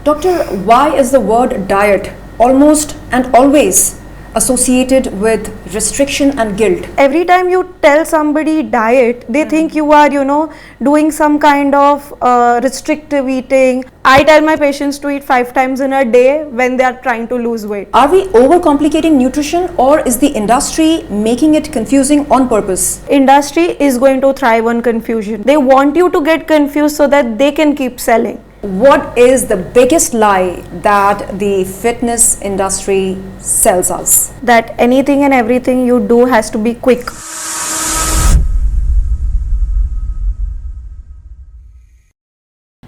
Doctor, why is the word diet almost and always associated with restriction and guilt? Every time you tell somebody diet, they think you are, doing some kind of restrictive eating. I tell my patients to eat 5 times in a day when they are trying to lose weight. Are we overcomplicating nutrition, or is the industry making it confusing on purpose? Industry is going to thrive on confusion. They want you to get confused so that they can keep selling. What is the biggest lie that the fitness industry sells us? That anything and everything you do has to be quick.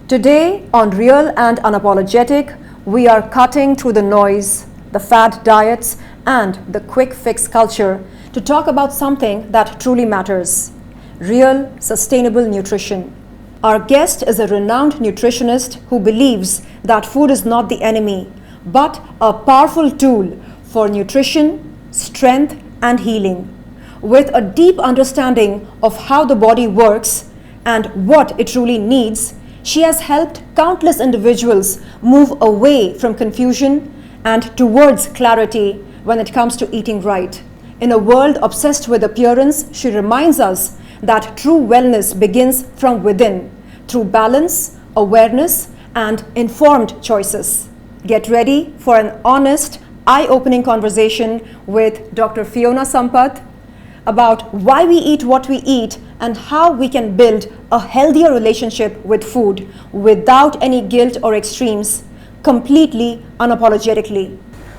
Today on Real and Unapologetic, we are cutting through the noise, the fad diets, and the quick fix culture to talk about something that truly matters: real, sustainable nutrition. Our guest is a renowned nutritionist who believes that food is not the enemy, but a powerful tool for nutrition, strength, and healing. With a deep understanding of how the body works and what it truly needs, she has helped countless individuals move away from confusion and towards clarity when it comes to eating right. In a world obsessed with appearance, she reminds us that true wellness begins from within, through balance, awareness, and informed choices. Get ready for an honest, eye-opening conversation with Dr. Fiona Sampath about why we eat what we eat and how we can build a healthier relationship with food without any guilt or extremes, completely unapologetically.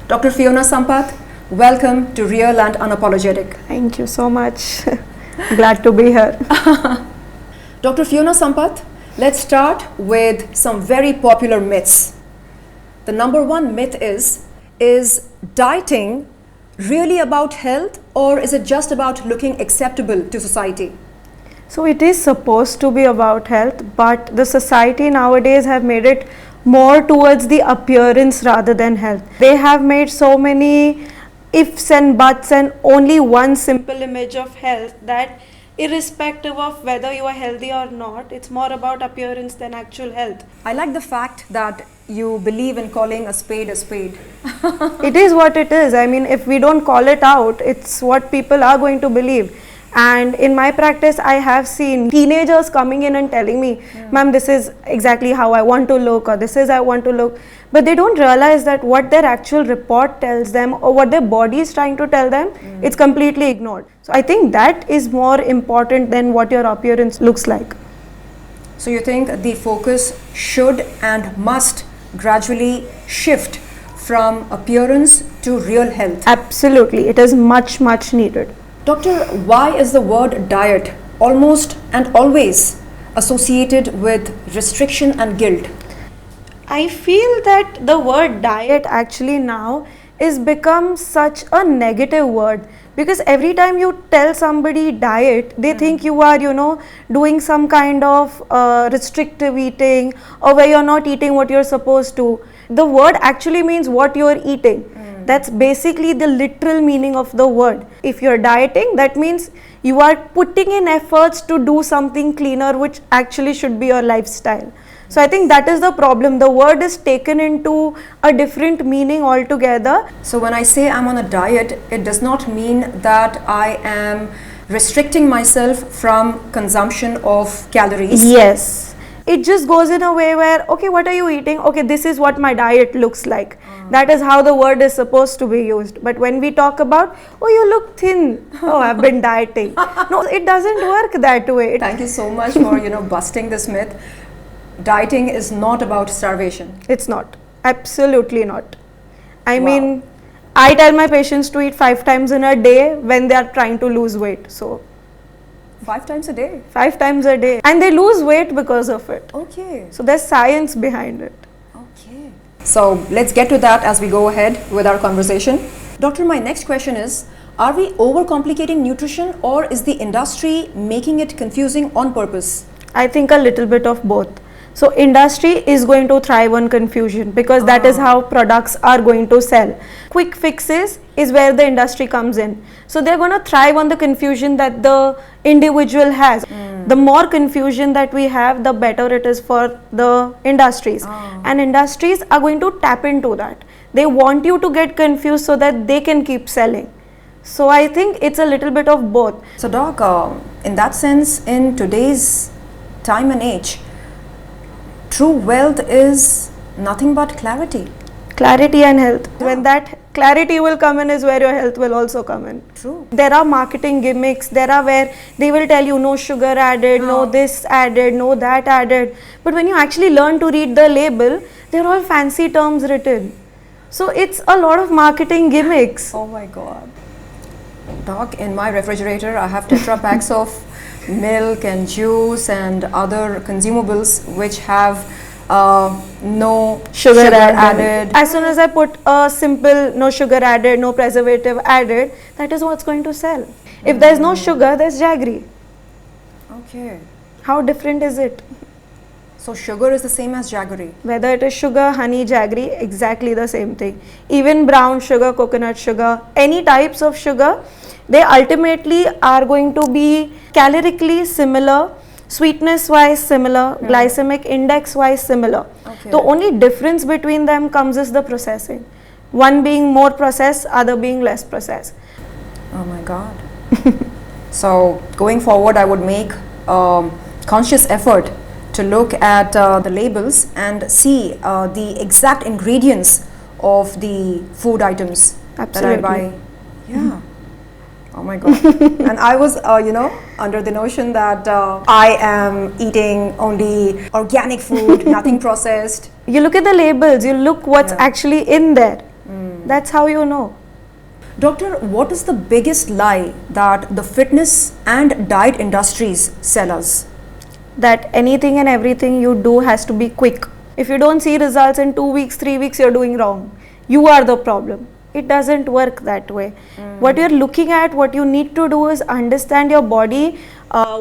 Dr. Fiona Sampath, welcome to Real and Unapologetic. Thank you so much. Glad to be here. Dr. Fiona Sampath, let's start with some very popular myths. The number one myth is dieting really about health, or is it just about looking acceptable to society? So it is supposed to be about health, but the society nowadays have made it more towards the appearance rather than health. They have made so many ifs and buts and only one simple image of health that irrespective of whether you are healthy or not, it's more about appearance than actual health. I like the fact that you believe in calling a spade a spade. It is what it is. I mean, if we don't call it out, it's what people are going to believe. And in my practice, I have seen teenagers coming in and telling me, ma'am, this is exactly how I want to look, or this is I want to look. But they don't realize that what their actual report tells them or what their body is trying to tell them, it's completely ignored. So I think that is more important than what your appearance looks like. So you think the focus should and must gradually shift from appearance to real health? Absolutely. It is much, much needed. Doctor, why is the word diet almost and always associated with restriction and guilt? I feel that the word diet actually now is become such a negative word, because every time you tell somebody diet, they think you are, doing some kind of restrictive eating, or where you're not eating what you're supposed to. The word actually means what you're eating. That's basically the literal meaning of the word. If you're dieting, that means you are putting in efforts to do something cleaner, which actually should be your lifestyle. So I think that is the problem. The word is taken into a different meaning altogether. So when I say I'm on a diet, it does not mean that I am restricting myself from consumption of calories. Yes. It just goes in a way where, okay, what are you eating? Okay, this is what my diet looks like. That is how the word is supposed to be used. But when we talk about, oh, you look thin. Oh, I've been dieting. No, it doesn't work that way. Thank you so much for, busting this myth. Dieting is not about starvation. It's not. Absolutely not. I mean, I tell my patients to eat 5 times in a day when they are trying to lose weight. So 5 times a day? 5 times a day. And they lose weight because of it. Okay. So there's science behind it. Okay. So let's get to that as we go ahead with our conversation. Doctor, my next question is, are we overcomplicating nutrition, or is the industry making it confusing on purpose? I think a little bit of both. So industry is going to thrive on confusion because that is how products are going to sell. Quick fixes is where the industry comes in. So they're going to thrive on the confusion that the individual has. The more confusion that we have, the better it is for the industries. And industries are going to tap into that. They want you to get confused so that they can keep selling. So I think it's a little bit of both. So Doc, in that sense, in today's time and age, true wealth is nothing but clarity. Clarity and health. When that clarity will come in is where your health will also come in. True. There are marketing gimmicks. There are where they will tell you no sugar added, no this added, no that added. But when you actually learn to read the label, they're all fancy terms written. So it's a lot of marketing gimmicks. Oh my God. Doc, in my refrigerator, I have Tetra packs of milk and juice and other consumables which have no sugar added. As soon as I put a simple no sugar added, no preservative added, that is what's going to sell. If there's no sugar, there's jaggery. Okay. How different is it? So sugar is the same as jaggery? Whether it is sugar, honey, jaggery, exactly the same thing. Even brown sugar, coconut sugar, any types of sugar, they ultimately are going to be calorically similar, sweetness wise similar, glycemic index wise similar. Okay. The only difference between them comes is the processing. One being more processed, other being less processed. Oh my God. So going forward, I would make conscious effort to look at the labels and see the exact ingredients of the food items that I buy. Yeah. Oh my God. And I was, under the notion that I am eating only organic food, nothing processed. You look at the labels, you look what's actually in there. That's how you know. Doctor, what is the biggest lie that the fitness and diet industries sell us? That anything and everything you do has to be quick. If you don't see results in 2 weeks, 3 weeks, you're doing wrong. You are the problem. It doesn't work that way. What you're looking at, what you need to do is understand your body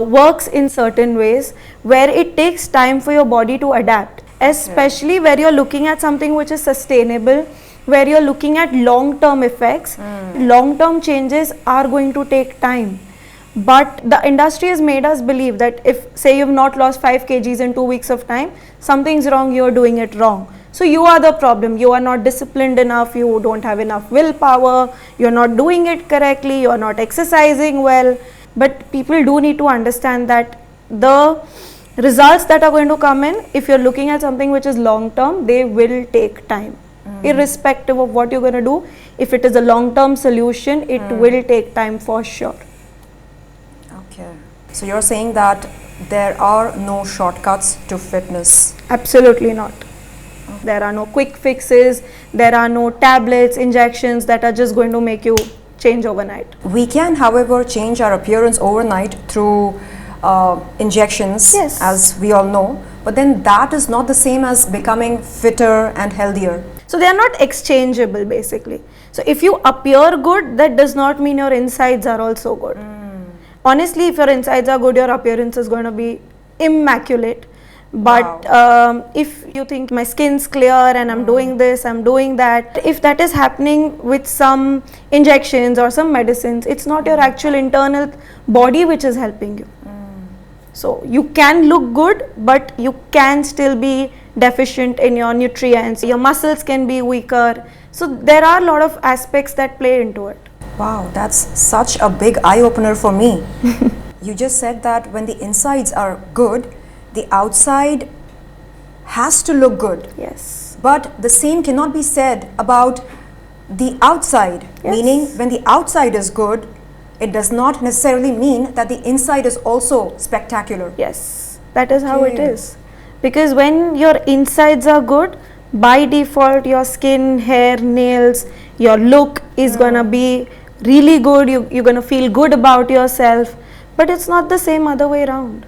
works in certain ways where it takes time for your body to adapt, especially where you're looking at something which is sustainable, where you're looking at long-term effects. Long-term changes are going to take time. But the industry has made us believe that if, say, you've not lost 5 kgs in 2 weeks of time, something's wrong, you're doing it wrong. So you are the problem. You are not disciplined enough, you don't have enough willpower, you're not doing it correctly, you're not exercising well. But people do need to understand that the results that are going to come in, if you're looking at something which is long term, they will take time. Irrespective of what you're going to do, if it is a long term solution, it will take time for sure. Okay. So you're saying that there are no shortcuts to fitness? Absolutely not. There are no quick fixes, there are no tablets, injections that are just going to make you change overnight. We can, however, change our appearance overnight through injections, as we all know, but then that is not the same as becoming fitter and healthier. So they are not exchangeable basically. So if you appear good, that does not mean your insides are also good. Honestly, if your insides are good, your appearance is going to be immaculate. But if you think my skin's clear and I'm doing this, I'm doing that, if that is happening with some injections or some medicines, it's not your actual internal body which is helping you. So you can look good, but you can still be deficient in your nutrients, your muscles can be weaker. So there are a lot of aspects that play into it. Wow, that's such a big eye-opener for me. You just said that when the insides are good, the outside has to look good. Yes. But the same cannot be said about the outside, meaning when the outside is good, it does not necessarily mean that the inside is also spectacular. Yes, that is how it is. Because when your insides are good, by default your skin, hair, nails, your look is gonna be really good, you're gonna feel good about yourself. But it's not the same other way around.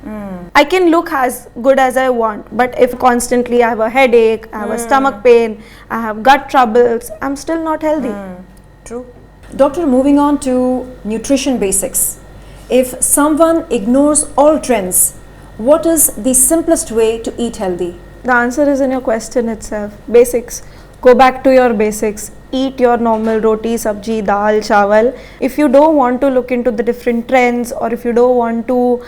I can look as good as I want, but if constantly I have a headache, I have a stomach pain, I have gut troubles, I'm still not healthy. True. Doctor, moving on to nutrition basics. If someone ignores all trends, What is the simplest way to eat healthy? The answer is in your question itself. Basics. Go back to your basics. Eat your normal roti, sabji, dal, chawal. If you don't want to look into the different trends, or if you don't want to,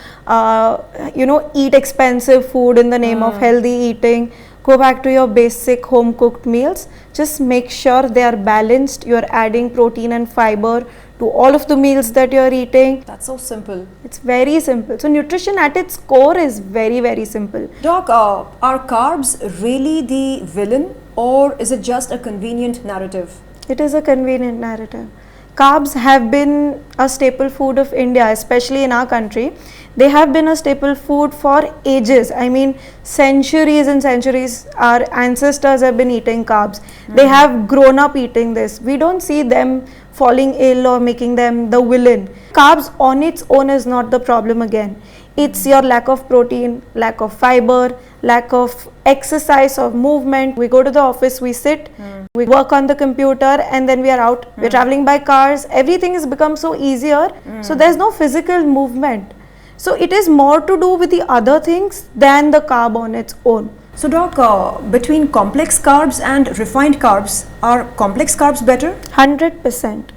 eat expensive food in the name of healthy eating, go back to your basic home cooked meals. Just make sure they are balanced. You're adding protein and fiber to all of the meals that you're eating. That's so simple. It's very simple. So nutrition at its core is very, very simple. Doc, are carbs really the villain, or is it just a convenient narrative? It is a convenient narrative. Carbs have been a staple food of India, especially in our country. They have been a staple food for ages. I mean, centuries and centuries, our ancestors have been eating carbs. They have grown up eating this. We don't see them falling ill or making them the villain. Carbs on its own is not the problem again. It's your lack of protein, lack of fiber, lack of exercise or movement. We go to the office, we sit, we work on the computer, and then we are out. We're traveling by cars. Everything has become so easier. So there's no physical movement. So it is more to do with the other things than the carb on its own. So Doc, between complex carbs and refined carbs, are complex carbs better? 100%.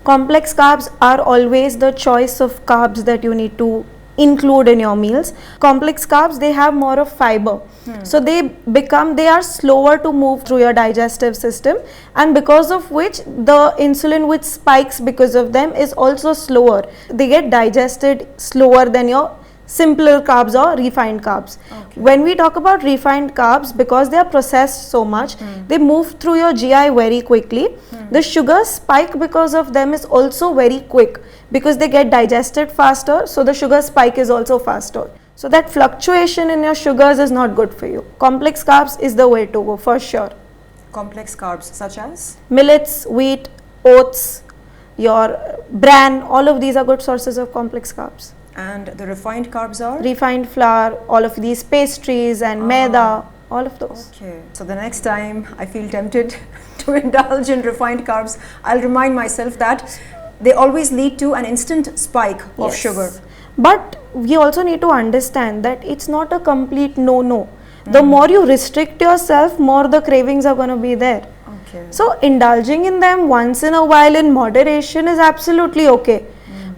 Complex carbs are always the choice of carbs that you need to include in your meals. Complex carbs, they have more of fiber. So they are slower to move through your digestive system, and because of which the insulin which spikes because of them is also slower. They get digested slower than your simpler carbs or refined carbs. When we talk about refined carbs, because they are processed so much, they move through your GI very quickly. The sugar spike because of them is also very quick, because they get digested faster, so the sugar spike is also faster. So that fluctuation in your sugars is not good for you. Complex carbs is the way to go for sure. Complex carbs such as? Millets, wheat, oats, your bran, all of these are good sources of complex carbs. And the refined carbs are? Refined flour, all of these pastries and maida, all of those. Okay. So the next time I feel tempted to indulge in refined carbs, I'll remind myself that they always lead to an instant spike of sugar. But we also need to understand that it's not a complete no-no. The more you restrict yourself, more the cravings are going to be there. Okay. So indulging in them once in a while in moderation is absolutely okay.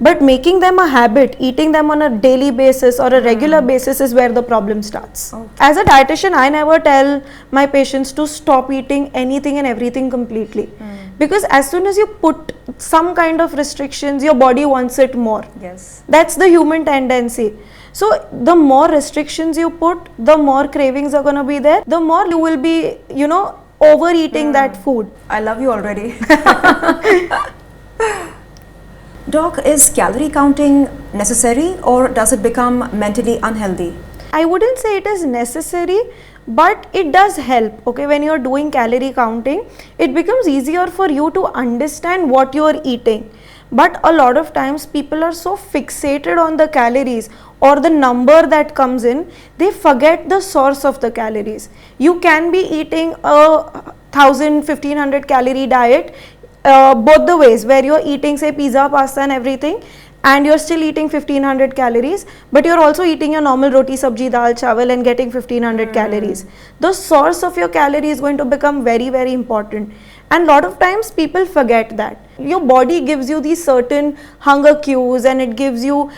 But making them a habit, eating them on a daily basis or a regular basis is where the problem starts. As a dietitian, I never tell my patients to stop eating anything and everything completely. Because as soon as you put some kind of restrictions, your body wants it more. Yes. That's the human tendency. So the more restrictions you put, the more cravings are going to be there. The more you will be, overeating that food. I love you already. Doc, is calorie counting necessary, or does it become mentally unhealthy? I wouldn't say it is necessary, but it does help. Okay, when you're doing calorie counting, it becomes easier for you to understand what you're eating. But a lot of times people are so fixated on the calories or the number that comes in, they forget the source of the calories. You can be eating a 1,000-1,500 calorie diet both the ways, where you're eating say pizza, pasta and everything, and you're still eating 1,500 calories, but you're also eating your normal roti, sabji, dal, chawal and getting 1,500 calories. The source of your calorie is going to become very, very important. And lot of times people forget that. Your body gives you these certain hunger cues, and it gives you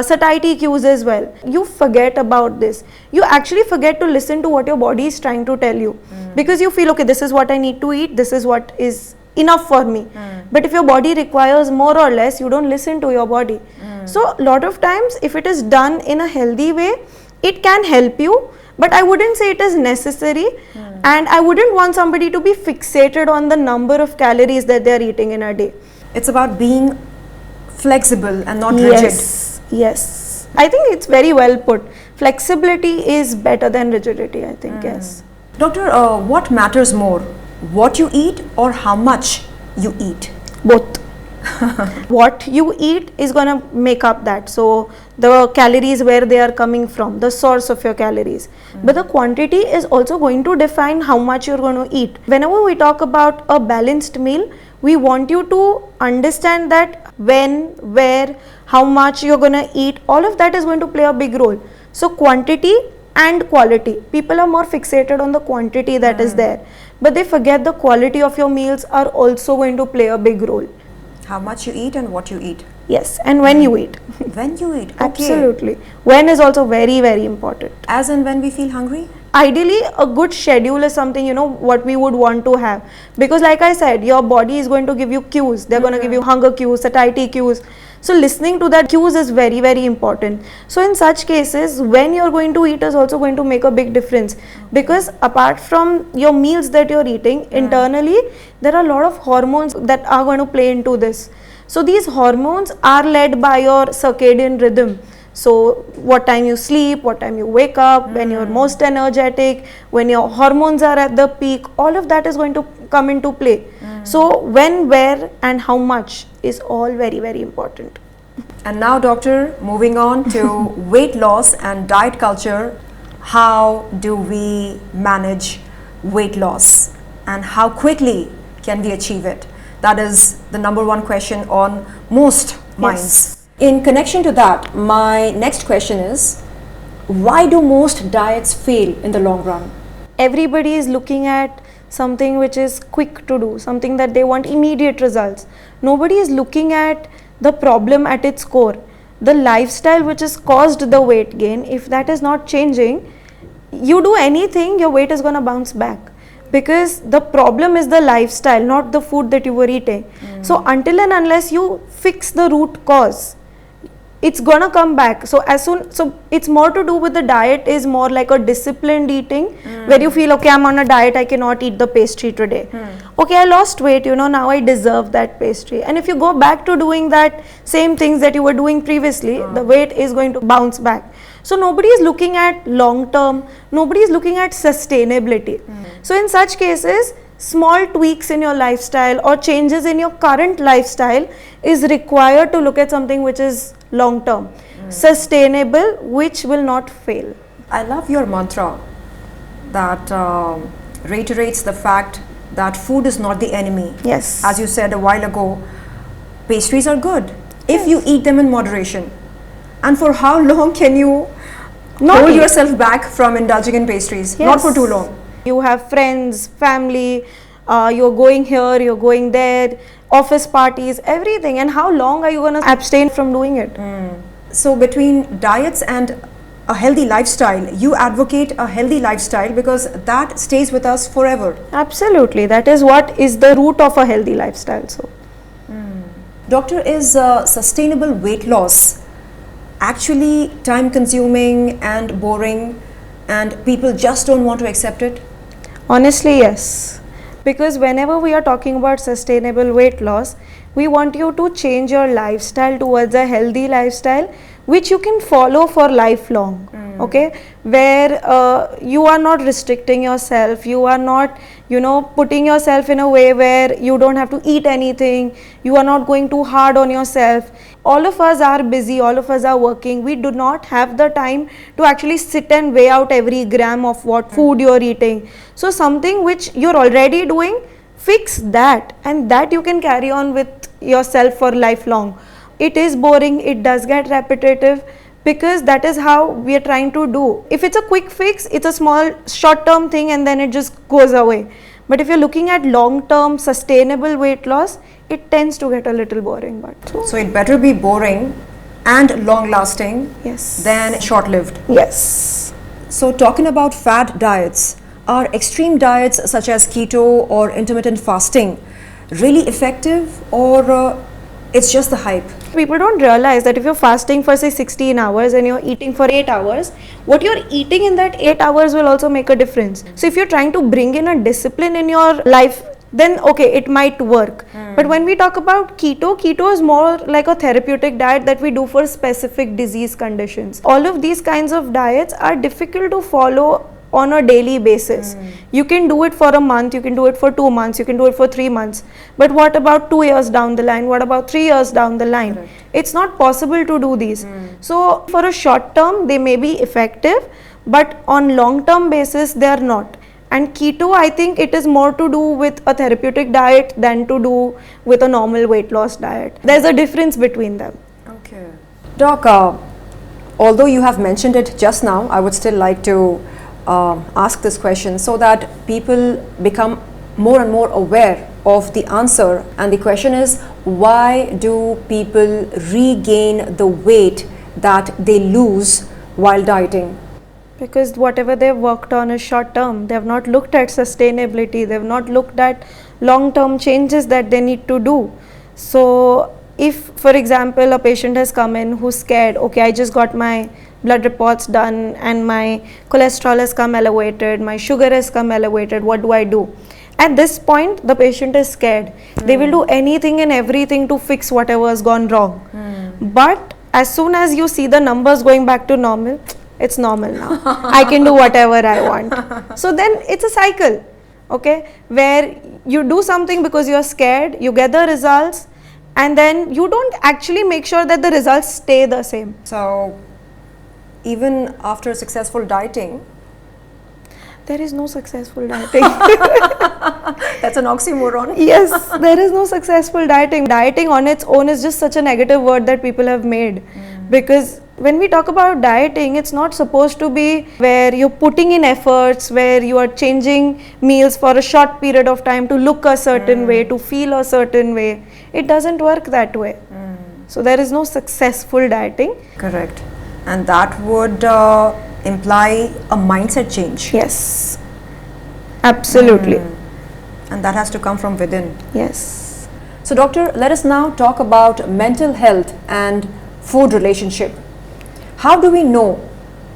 satiety cues as well. You forget about this. You actually forget to listen to what your body is trying to tell you. Because you feel, okay, this is what I need to eat, this is what is enough for me. But if your body requires more or less, you don't listen to your body. So a lot of times if it is done in a healthy way, it can help you, but I wouldn't say it is necessary. And I wouldn't want somebody to be fixated on the number of calories that they are eating in a day. It's about being flexible and not rigid. Yes, I think it's very well put. Flexibility is better than rigidity, I think. Yes. Doctor, what matters more, what you eat or how much you eat? Both. What you eat is going to make up that. So the calories, where they are coming from, the source of your calories. But the quantity is also going to define how much you're going to eat. Whenever we talk about a balanced meal, we want you to understand that when, where, how much you're going to eat, all of that is going to play a big role. So quantity and quality. People are more fixated on the quantity that is there, but they forget the quality of your meals are also going to play a big role. How much you eat and what you eat. Yes, and when you eat. When you eat. Okay. Absolutely. When is also very, very important. As and when we feel hungry? Ideally, a good schedule is something, what we would want to have. Because like I said, your body is going to give you cues. They're going to give you hunger cues, satiety cues. So listening to that cues is very, very important. So in such cases, when you're going to eat is also going to make a big difference. Because apart from your meals that you're eating, internally, there are a lot of hormones that are going to play into this. So these hormones are led by your circadian rhythm. So what time you sleep, what time you wake up, when you're most energetic, when your hormones are at the peak, all of that is going to come into play. So when, where and how much is all very, very important. And now, doctor, moving on to weight loss and diet culture. How do we manage weight loss and how quickly can we achieve it? That is the number one question on most minds. Yes. In connection to that, my next question is, why do most diets fail in the long run? Everybody is looking at something which is quick to do, something that they want immediate results. Nobody is looking at the problem at its core. The lifestyle which has caused the weight gain, if that is not changing, you do anything, your weight is going to bounce back. Because the problem is the lifestyle, not the food that you were eating. So until and unless you fix the root cause, it's gonna come back. So it's more to do with the diet, is more like a disciplined eating, where you feel, okay, I'm on a diet, I cannot eat the pastry today. Okay, I lost weight, now I deserve that pastry. And if you go back to doing that same things that you were doing previously, the weight is going to bounce back. So nobody is looking at long term, nobody is looking at sustainability. So in such cases, small tweaks in your lifestyle or changes in your current lifestyle is required to look at something which is long term, sustainable, which will not fail. I love your mantra that reiterates the fact that food is not the enemy. Yes. As you said a while ago, pastries are good if you eat them in moderation. And for how long can you hold yourself back from indulging in pastries? Not for too long. You have friends, family, you're going here, you're going there, office parties, everything. And how long are you going to abstain from doing it? So between diets and a healthy lifestyle, you advocate a healthy lifestyle because that stays with us forever. Absolutely. That is what is the root of a healthy lifestyle. So, Doctor, is sustainable weight loss actually time consuming and boring and people just don't want to accept it? honestly, yes. Because whenever we are talking about sustainable weight loss, we want you to change your lifestyle towards a healthy lifestyle which you can follow for lifelong. Okay, where you are not restricting yourself, you are not putting yourself in a way where you don't have to eat anything, you are not going too hard on yourself. All of us are busy, all of us are working, we do not have the time to actually sit and weigh out every gram of what food you're eating. So something which you're already doing, fix that, and that you can carry on with yourself for lifelong. It is boring, it does get repetitive, because that is how we are trying to do. If it's a quick fix, it's a small short-term thing and then it just goes away. But if you're looking at long-term sustainable weight loss, it tends to get a little boring. So it better be boring and long-lasting than short-lived. Yes. So talking about fad diets, are extreme diets such as keto or intermittent fasting really effective, or it's just the hype? People don't realize that if you're fasting for say 16 hours and you're eating for 8 hours, what you're eating in that 8 hours will also make a difference. So if you're trying to bring in a discipline in your life, then okay, it might work. But when we talk about keto is more like a therapeutic diet that we do for specific disease conditions. All of these kinds of diets are difficult to follow on a daily basis. You can do it for a month, you can do it for 2 months, you can do it for 3 months. But what about 2 years down the line? What about 3 years down the line? Right. It's not possible to do these. So for a short term, they may be effective, but on long term basis, they are not. And keto, I think it is more to do with a therapeutic diet than to do with a normal weight loss diet. There's a difference between them. Okay. Doc, although you have mentioned it just now, I would still like to ask this question so that people become more and more aware of the answer. And the question is, why do people regain the weight that they lose while dieting? Because whatever they've worked on is short term. They have not looked at sustainability. They have not looked at long term changes that they need to do. So if, for example, a patient has come in who's scared, okay, I just got my blood reports done and my cholesterol has come elevated, my sugar has come elevated, what do I do? At this point, the patient is scared. They will do anything and everything to fix whatever has gone wrong. But as soon as you see the numbers going back to normal, it's normal now. I can do whatever I want. So then it's a cycle, okay, where you do something because you're scared, you get the results, and then you don't actually make sure that the results stay the same. So even after successful dieting, there is no successful dieting. That's an oxymoron. Yes, there is no successful dieting. Dieting on its own is just such a negative word that people have made. Because when we talk about dieting, it's not supposed to be where you're putting in efforts, where you are changing meals for a short period of time to look a certain way, to feel a certain way. It doesn't work that way. So there is no successful dieting. Correct. And that would imply a mindset change. Yes, absolutely. And that has to come from within. Yes. So doctor, let us now talk about mental health and food relationship. How do we know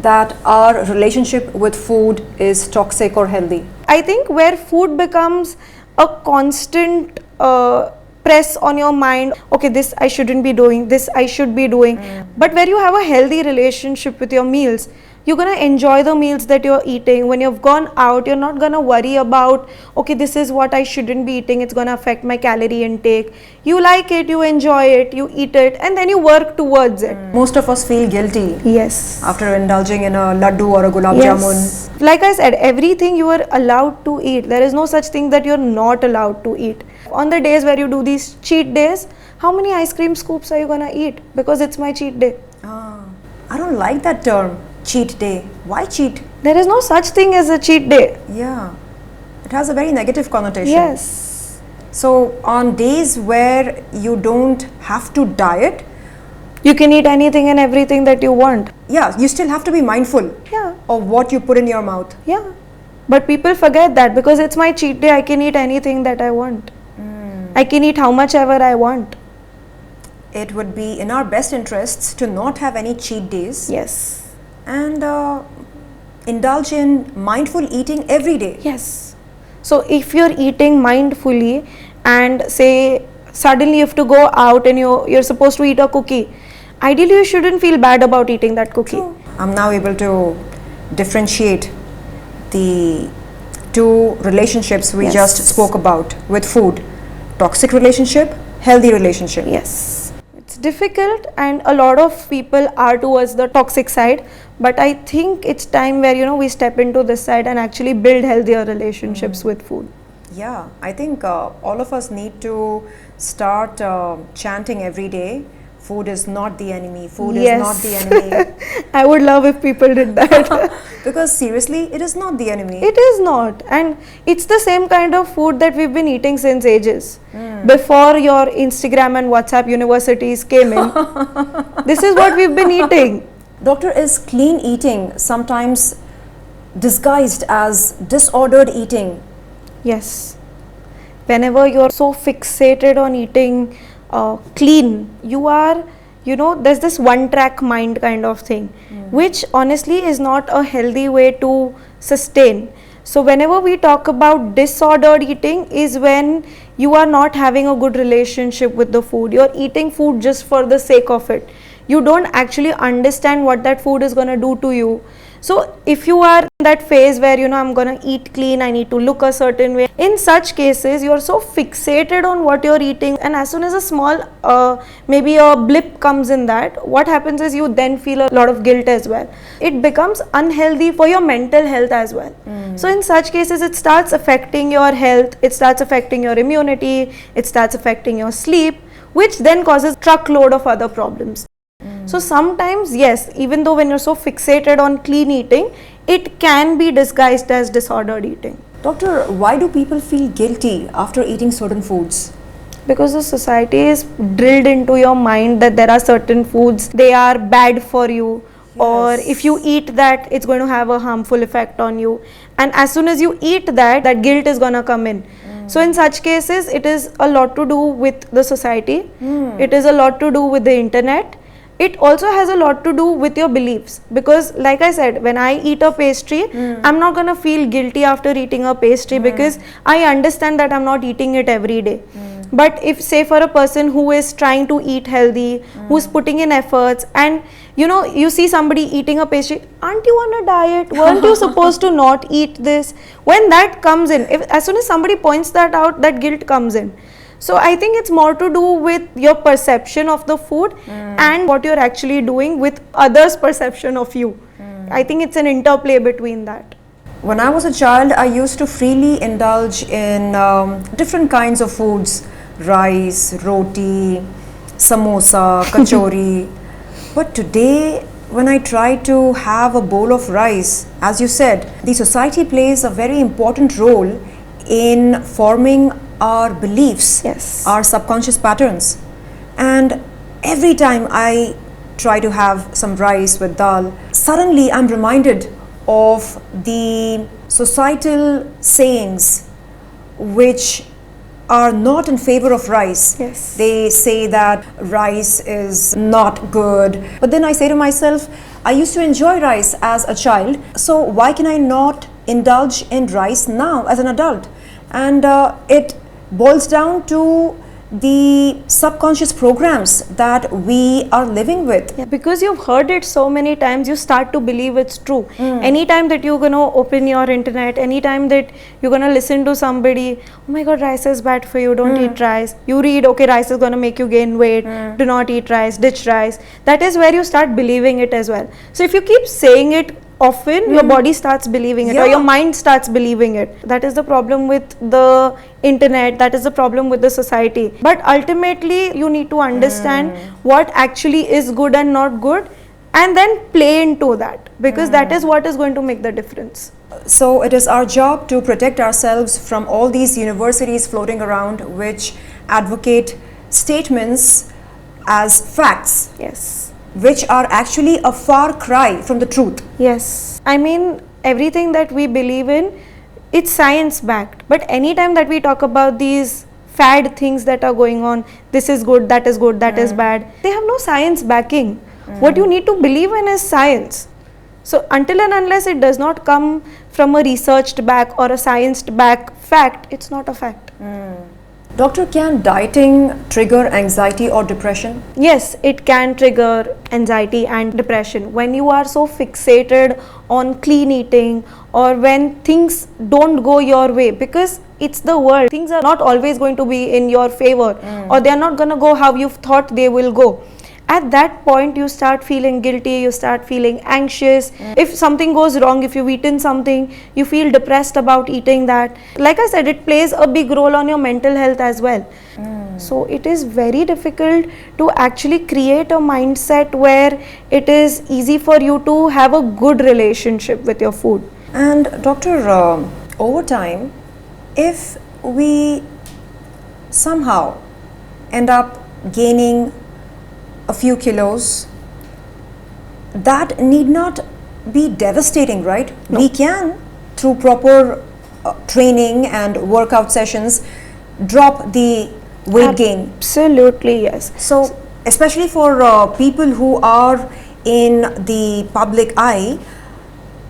that our relationship with food is toxic or healthy? I think where food becomes a constant press on your mind, okay, this I shouldn't be doing, this I should be doing. But where you have a healthy relationship with your meals, you're going to enjoy the meals that you're eating. When you've gone out, you're not going to worry about, okay, this is what I shouldn't be eating, it's going to affect my calorie intake. You like it, you enjoy it, you eat it, and then you work towards it. Most of us feel guilty. Yes. After indulging in a laddu or a gulab jamun. Like I said, everything you are allowed to eat. There is no such thing that you're not allowed to eat. On the days where you do these cheat days, how many ice cream scoops are you going to eat? Because it's my cheat day. I don't like that term, cheat day. Why cheat? There is no such thing as a cheat day. Yeah, it has a very negative connotation. Yes. So on days where you don't have to diet, you can eat anything and everything that you want. Yeah, you still have to be mindful of what you put in your mouth. Yeah, but people forget that because it's my cheat day, I can eat anything that I want. I can eat how much ever I want. It would be in our best interests to not have any cheat days. Yes. And indulge in mindful eating every day. Yes. So if you're eating mindfully and say suddenly you have to go out and you're supposed to eat a cookie, ideally you shouldn't feel bad about eating that cookie. True. I'm now able to differentiate the two relationships we just spoke about with food. Toxic relationship, healthy relationship. Yes. It's difficult and a lot of people are towards the toxic side, but I think it's time where we step into this side and actually build healthier relationships with food. Yeah, I think all of us need to start chanting every day, food is not the enemy, food is not the enemy. I would love if people did that. Because seriously, it is not the enemy. It is not, and it's the same kind of food that we've been eating since ages. Before your Instagram and WhatsApp universities came in, this is what we've been eating. Doctor, is clean eating sometimes disguised as disordered eating? Yes. Whenever you're so fixated on eating clean, you are, there's this one-track mind kind of thing, which honestly is not a healthy way to sustain. So whenever we talk about disordered eating is when you are not having a good relationship with the food. You're eating food just for the sake of it. You don't actually understand what that food is going to do to you. So if you are in that phase where I'm going to eat clean, I need to look a certain way, in such cases you're so fixated on what you're eating, and as soon as a small maybe a blip comes in that, what happens is you then feel a lot of guilt as well. It becomes unhealthy for your mental health as well. So in such cases it starts affecting your health, it starts affecting your immunity, it starts affecting your sleep, which then causes truckload of other problems. So sometimes, yes, even though when you're so fixated on clean eating, it can be disguised as disordered eating. Doctor, why do people feel guilty after eating certain foods? Because the society is drilled into your mind that there are certain foods, they are bad for you, or if you eat that, it's going to have a harmful effect on you. And as soon as you eat that, that guilt is going to come in. So in such cases, it is a lot to do with the society. It is a lot to do with the internet. It also has a lot to do with your beliefs, because like I said, when I eat a pastry, I'm not going to feel guilty after eating a pastry because I understand that I'm not eating it every day. But if, say, for a person who is trying to eat healthy, who's putting in efforts, and you see somebody eating a pastry, aren't you on a diet? Weren't you supposed to not eat this? When that comes in, as soon as somebody points that out, that guilt comes in. So I think it's more to do with your perception of the food and what you're actually doing with others' perception of you. I think it's an interplay between that. When I was a child, I used to freely indulge in different kinds of foods: rice, roti, samosa, kachori. But today, when I try to have a bowl of rice, as you said, the society plays a very important role in forming our beliefs, our subconscious patterns. And every time I try to have some rice with dal, suddenly I'm reminded of the societal sayings which are not in favor of rice. They say that rice is not good. But then I say to myself, I used to enjoy rice as a child, so why can I not indulge in rice now as an adult? And it boils down to the subconscious programs that we are living with. Because you've heard it so many times, you start to believe it's true. Anytime that you're going to open your internet, anytime that you're going to listen to somebody, oh my god, rice is bad for you, don't eat rice. You read, okay, rice is going to make you gain weight, do not eat rice, ditch rice. That is where you start believing it as well. So if you keep saying it often, your body starts believing it, or your mind starts believing it. That is the problem with the internet, that is the problem with the society. But ultimately, you need to understand what actually is good and not good, and then play into that, because that is what is going to make the difference. So it is our job to protect ourselves from all these universities floating around which advocate statements as facts. Which are actually a far cry from the truth. I mean, everything that we believe in, it's science backed. But anytime that we talk about these fad things that are going on, this is good, that is bad, they have no science backing. What you need to believe in is science. So until and unless it does not come from a researched back or a scienced back fact, it's not a fact. Doctor, can dieting trigger anxiety or depression? Yes, it can trigger anxiety and depression. When you are so fixated on clean eating, or when things don't go your way, because it's the world, things are not always going to be in your favor, or they are not going to go how you've thought they will go. At that point, you start feeling guilty, you start feeling anxious. If something goes wrong, if you've eaten something, you feel depressed about eating that. Like I said, it plays a big role on your mental health as well. So it is very difficult to actually create a mindset where it is easy for you to have a good relationship with your food. And doctor, over time, if we somehow end up gaining a few kilos, that need not be devastating, right? No. We can, through proper training and workout sessions, drop the weight gain. Absolutely, yes. So especially for people who are in the public eye,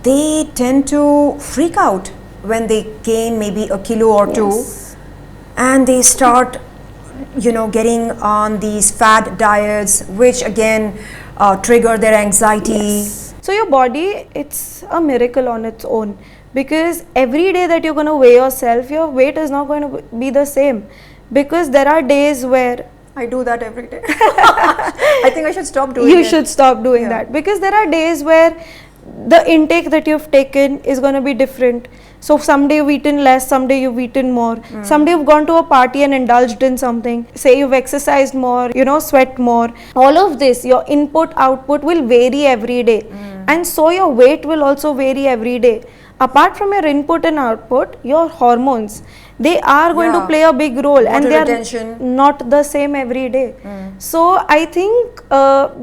they tend to freak out when they gain maybe a kilo or two, and they start getting on these fad diets, which again trigger their anxiety. So your body, it's a miracle on its own, because every day that you're going to weigh yourself, your weight is not going to be the same, because there are days where I do that every day. I think I should stop doing it. You should stop doing that, because there are days where the intake that you've taken is going to be different. So someday you've eaten less, someday you've eaten more. Someday you've gone to a party and indulged in something. Say you've exercised more, sweat more. All of this, your input, output will vary every day. And so your weight will also vary every day. Apart from your input and output, your hormones, they are going to play a big role. Water and they retention. are not the same every day. So I think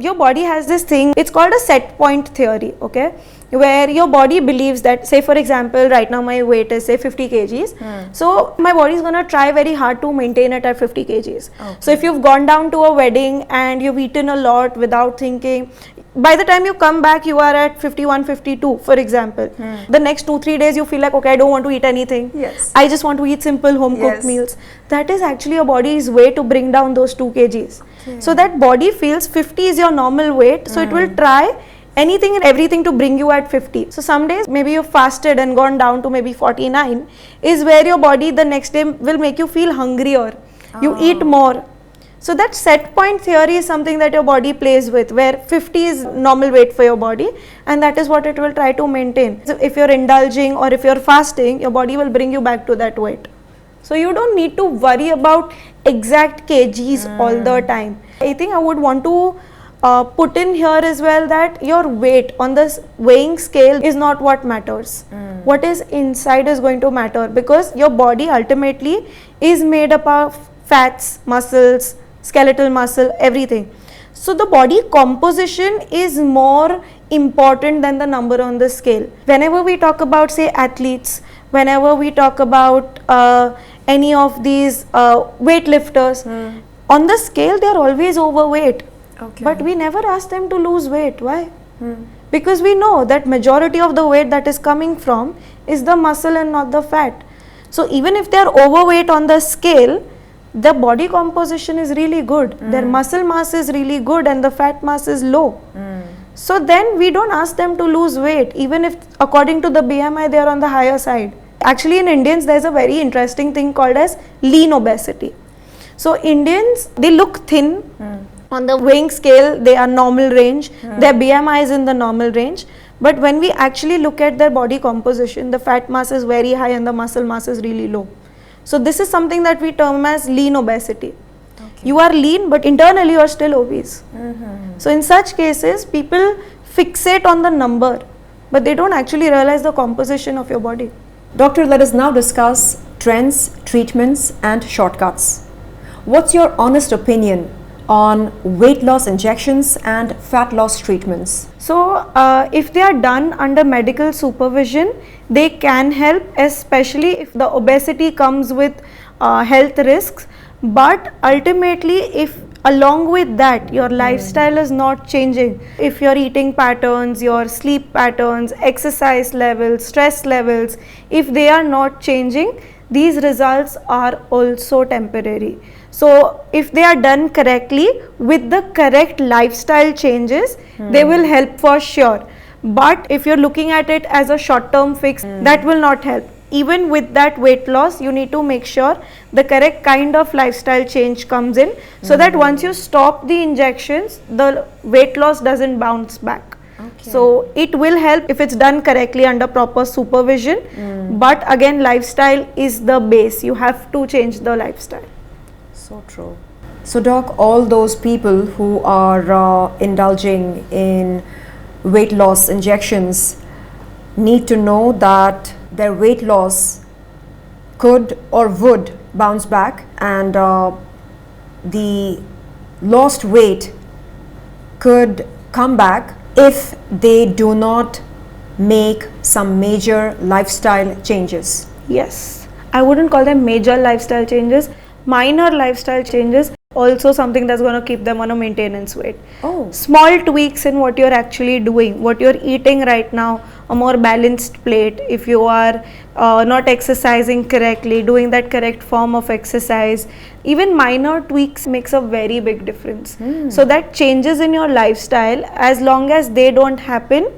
your body has this thing, it's called a set point theory, okay? Where your body believes that, say for example, right now my weight is say 50 kgs. So my body is going to try very hard to maintain it at 50 kgs. Okay. So if you've gone down to a wedding and you've eaten a lot without thinking, by the time you come back you are at 51, 52 for example. The next 2-3 days you feel like, okay, I don't want to eat anything. Yes. I just want to eat simple home cooked meals. That is actually your body's way to bring down those 2 kgs. So that body feels 50 is your normal weight, so it will try anything and everything to bring you at 50. So some days maybe you fasted and gone down to maybe 49 is where your body the next day will make you feel hungrier. You eat more. So that set point theory is something that your body plays with, where 50 is normal weight for your body and that is what it will try to maintain. So if you're indulging or if you're fasting, your body will bring you back to that weight. So you don't need to worry about exact kgs all the time. I think I would want to put in here as well that your weight on the weighing scale is not what matters. What is inside is going to matter, because your body ultimately is made up of fats, muscles, skeletal muscle, everything. So the body composition is more important than the number on the scale. Whenever we talk about, say, athletes, whenever we talk about any of these weightlifters, on the scale they are always overweight. Okay. But we never ask them to lose weight. Why? Because we know that majority of the weight that is coming from is the muscle and not the fat. So even if they are overweight on the scale, the body composition is really good. Their muscle mass is really good and the fat mass is low. So then we don't ask them to lose weight, even if according to the BMI they are on the higher side. Actually in Indians there is a very interesting thing called as lean obesity. So Indians, they look thin. On the weighing scale they are normal range, their BMI is in the normal range, but when we actually look at their body composition, the fat mass is very high and the muscle mass is really low. So this is something that we term as lean obesity. You are lean but internally you are still obese. So in such cases people fixate on the number but they don't actually realize the composition of your body. Doctor, let us now discuss trends, treatments and shortcuts. What's your honest opinion on weight loss injections and fat loss treatments? So if they are done under medical supervision, they can help, especially if the obesity comes with health risks. But ultimately, if along with that your lifestyle is not changing, if your eating patterns, your sleep patterns, exercise levels, stress levels, if they are not changing, these results are also temporary. So if they are done correctly with the correct lifestyle changes, they will help for sure. But if you're looking at it as a short-term fix, that will not help. Even with that weight loss, you need to make sure the correct kind of lifestyle change comes in, so that once you stop the injections, the weight loss doesn't bounce back. So it will help if it's done correctly under proper supervision. But again, lifestyle is the base. You have to change the lifestyle. So true. So doc, all those people who are indulging in weight loss injections need to know that their weight loss could or would bounce back, and the lost weight could come back if they do not make some major lifestyle changes. Yes, I wouldn't call them major lifestyle changes. Minor lifestyle changes, also something that's going to keep them on a maintenance weight. Small tweaks in what you're actually doing, what you're eating right now, a more balanced plate, if you are not exercising correctly, doing that correct form of exercise, even minor tweaks makes a very big difference. So that changes in your lifestyle, as long as they don't happen,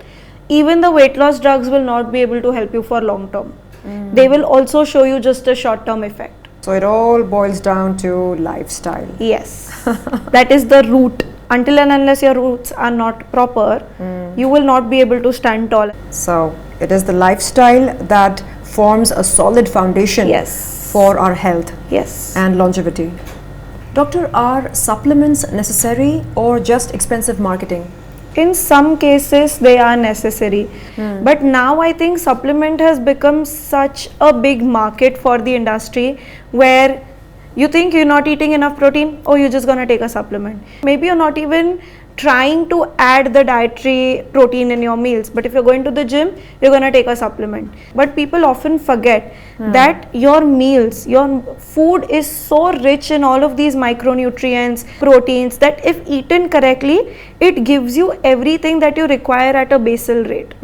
even the weight loss drugs will not be able to help you for long term. They will also show you just a short term effect. So it all boils down to lifestyle. Yes, that is the root. Until and unless your roots are not proper, you will not be able to stand tall. So it is the lifestyle that forms a solid foundation Yes. for our health Yes. and longevity. Doctor, are supplements necessary or just expensive marketing? In some cases they are necessary, but now I think supplement has become such a big market for the industry, where you think you're not eating enough protein, oh, you're just gonna take a supplement. Maybe you're not even trying to add the dietary protein in your meals, but if you're going to the gym, you're gonna take a supplement. But people often forget that your meals, your food is so rich in all of these micronutrients, proteins, that if eaten correctly, it gives you everything that you require at a basal rate.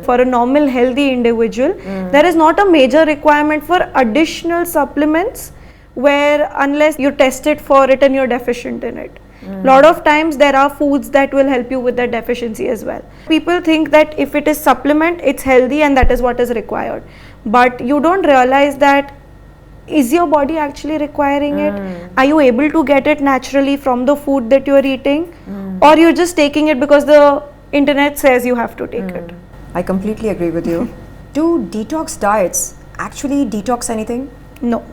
For a normal healthy individual, there is not a major requirement for additional supplements, where unless you test it for it and you're deficient in it. Lot of times there are foods that will help you with that deficiency as well. People think that if it is supplement, it's healthy and that is what is required, but you don't realize that, is your body actually requiring it? Are you able to get it naturally from the food that you're eating, or you're just taking it because the internet says you have to take it? I completely agree with you. Do detox diets actually detox anything? No.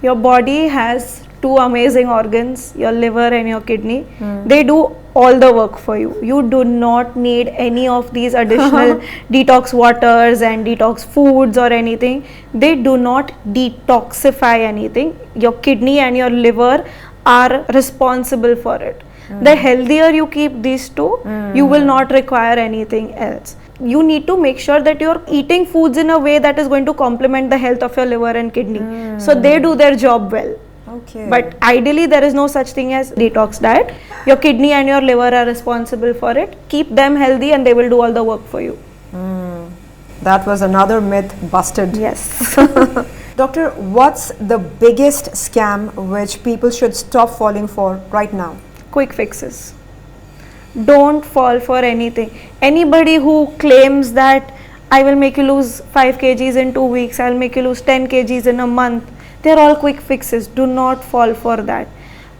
Your body has two amazing organs, your liver and your kidney. They do all the work for you. You do not need any of these additional detox waters and detox foods or anything. They do not detoxify anything. Your kidney and your liver are responsible for it. The healthier you keep these two, you will not require anything else. You need to make sure that you're eating foods in a way that is going to complement the health of your liver and kidney, so they do their job well. Okay. But ideally there is no such thing as detox diet. Your kidney and your liver are responsible for it. Keep them healthy and they will do all the work for you. That was another myth busted. Yes. Doctor, what's the biggest scam which people should stop falling for right now? Quick fixes. Don't fall for anything. Anybody who claims that I will make you lose 5 kgs in 2 weeks, I'll make you lose 10 kgs in a month, they're all quick fixes. Do not fall for that.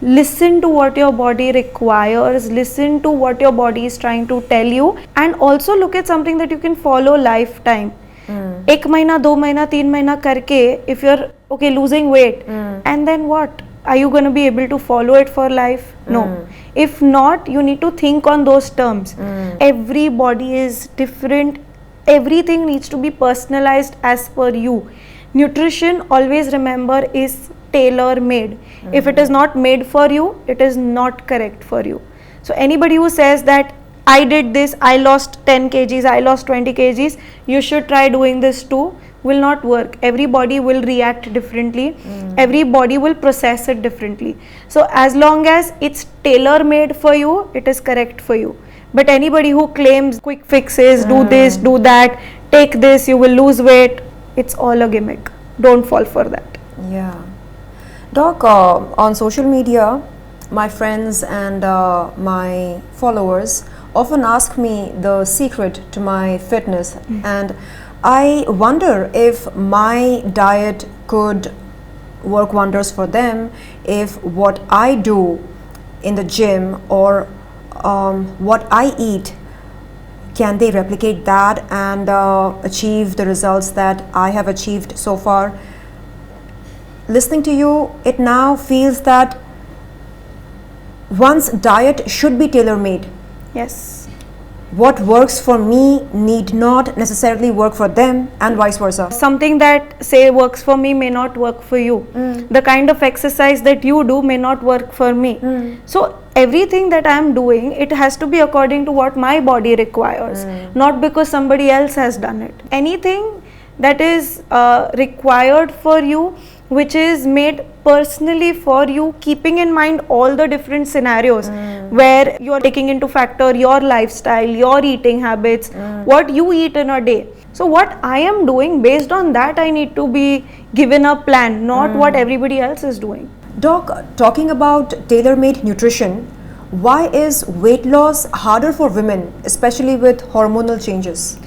Listen to what your body requires, listen to what your body is trying to tell you, and also look at something that you can follow lifetime. 1 mahina, 2 mahina, 3 mahina karke, if you're okay losing weight, and then what? Are you going to be able to follow it for life? No. If not, you need to think on those terms. Every body is different. Everything needs to be personalized as per you. Nutrition, always remember, is tailor-made. If it is not made for you, it is not correct for you. So anybody who says that I did this, I lost 10 kgs, I lost 20 kgs, you should try doing this too, will not work. Everybody will react differently. Everybody will process it differently. So as long as it's tailor-made for you, it is correct for you. But anybody who claims quick fixes, do this, do that, take this, you will lose weight, it's all a gimmick. Don't fall for that. Yeah. Doc, on social media, my friends and my followers often ask me the secret to my fitness, and I wonder if my diet could work wonders for them, if what I do in the gym or what I eat, can they replicate that and achieve the results that I have achieved so far? Listening to you, it now feels that one's diet should be tailor-made. Yes. What works for me need not necessarily work for them, and vice versa. Something that say works for me may not work for you. The kind of exercise that you do may not work for me. So everything that I am doing, it has to be according to what my body requires, not because somebody else has done it. Anything that is required for you, which is made personally for you, keeping in mind all the different scenarios where you are taking into factor your lifestyle, your eating habits, what you eat in a day. So what I am doing, based on that I need to be given a plan, not what everybody else is doing. Doc, talking about tailor-made nutrition, why is weight loss harder for women, especially with hormonal changes?